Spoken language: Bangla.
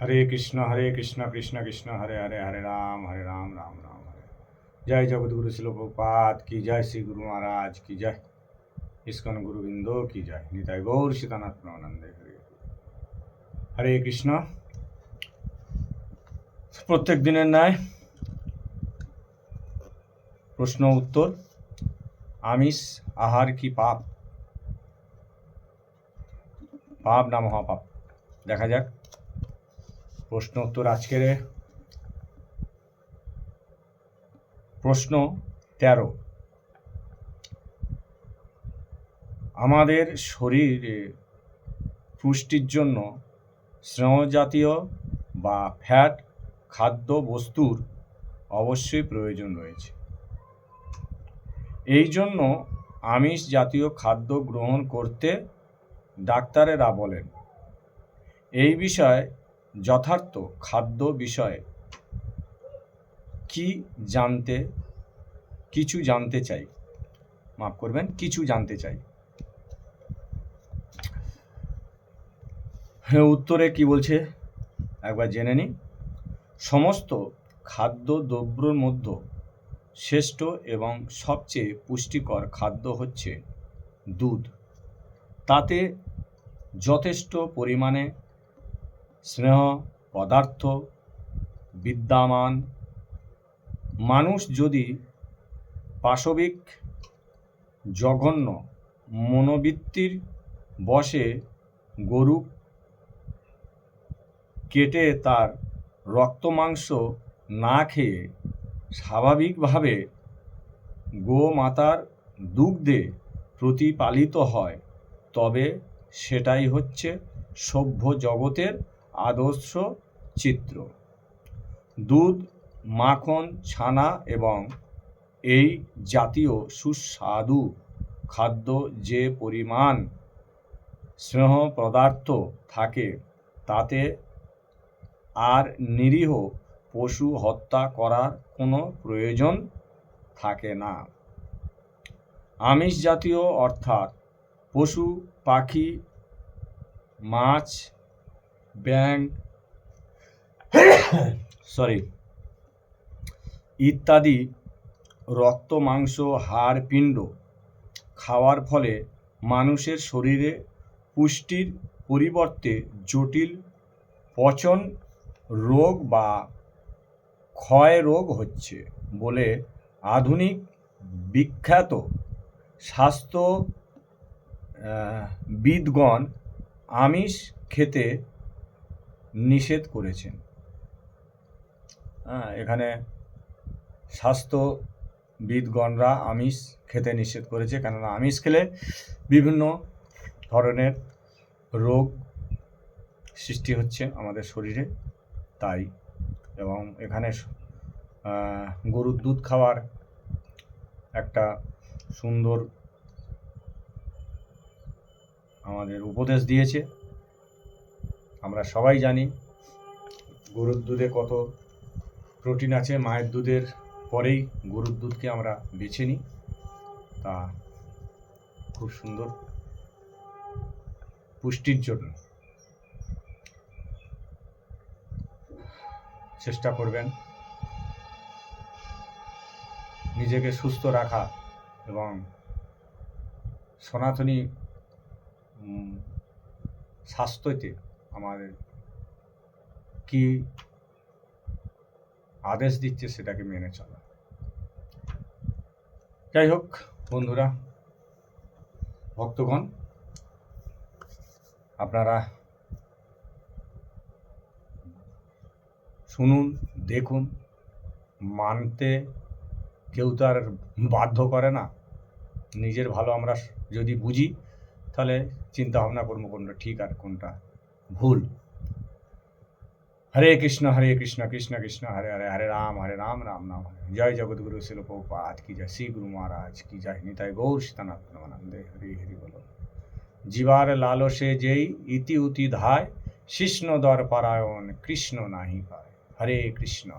हरे कृष्ण कृष्ण कृष्ण हरे हरे हरे राम राम राम हरे। जय जगतगुरु श्रील प्रभुपाद की जय, श्री गुरु महाराज की जय, इस्कन गुरुबिंदो की जय, निताय गौर सीतानाथ प्रेमानंदे हरे हरे कृष्ण। প্রত্যেক দিনের ন্যায় প্রশ্ন উত্তর, আমিষ আহার কি পাপ, পাপ না মহাপাপ, দেখা যাক। প্রশ্ন উত্তর আজকের প্রশ্ন 13। আমাদের শরীরে পুষ্টির জন্য স্নেহজাতীয় বা ফ্যাট খাদ্য বস্তুর অবশ্যই প্রয়োজন রয়েছে। এই জন্য আমিষ জাতীয় খাদ্য গ্রহণ করতে ডাক্তারেরা বলেন। এই বিষয়ে যথার্থ খাদ্য বিষয়ে কিছু জানতে চাই। উত্তরে কি বলছে একবার জেনে নিই। সমস্ত খাদ্য দ্রব্যের মধ্যে শ্রেষ্ঠ এবং সবচেয়ে পুষ্টিকর খাদ্য হচ্ছে দুধ। তাতে যথেষ্ট পরিমাণে স্নেহ পদার্থ বিদ্যমান। মানুষ যদি পাশবিক জঘন্য মনোবৃত্তির বশে গরু কেটে তার রক্ত মাংস না খেয়ে স্বাভাবিকভাবে গোমাতার দুগ্ধে প্রতিপালিত হয়, তবে সেটাই হচ্ছে সভ্য জগতের আদর্শ চিত্র। দুধ, মাখন, ছানা এবং এই জাতীয় সুস্বাদু খাদ্য যে পরিমাণ স্নেহ পদার্থ থাকে, তাতে আর নিরীহ পশু হত্যা করার কোনো প্রয়োজন থাকে না। আমিষ জাতীয় অর্থাৎ পশু পাখি, মাছ, ব্যাঙ ইত্যাদি রক্ত মাংস হাড় পিণ্ড খাওয়ার ফলে মানুষের শরীরে পুষ্টির পরিবর্তে জটিল পচন রোগ বা ক্ষয় রোগ হচ্ছে বলে আধুনিক বিখ্যাত স্বাস্থ্যবিদগণ আমিষ খেতে নিষেধ করেছেন। এখানে স্বাস্থ্যবিদগণরা আমিষ খেতে নিষেধ করেছে, কেননা আমিষ খেলে বিভিন্ন ধরনের রোগ সৃষ্টি হচ্ছে আমাদের শরীরে, তাই। এবং এখানে গরুর দুধ খাওয়ার একটা সুন্দর আমাদের উপদেশ দিয়েছে। আমরা সবাই জানি গরুর দুধে কত প্রোটিন আছে। মায়ের দুধের পরেই গরুর দুধকে আমরা বেছে নিই, তা খুব সুন্দর পুষ্টির জন্য। চেষ্টা করবেন নিজেকে সুস্থ রাখা এবং সনাতনী স্বাস্থ্যতে আমাদের কি আদেশ দিচ্ছে সেটাকে মেনে চলা। যাই হোক বন্ধুরা, ভক্তগণ, আপনারা শুনুন, দেখুন, মানতে কেউ তো আর বাধ্য করে না। নিজের ভালো আমরা যদি বুঝি, তাহলে চিন্তা ভাবনা করবো কোনটা ঠিক আর কোনটা ভুল। हरे कृष्ण कृष्ण कृष्ण हरे हरे हरे राम राम राम हरे। जय जगतगुरु श्रील प्रभुपाद की जय, श्री गुरु महाराज की जय, निताय गौर सीतानाथ प्रेमानंदे हरि हरि बोलो। जीवार लालसे जेई इति उति धाय, शिष्ण दर पारायण कृष्ण नाही पाय। हरे कृष्ण।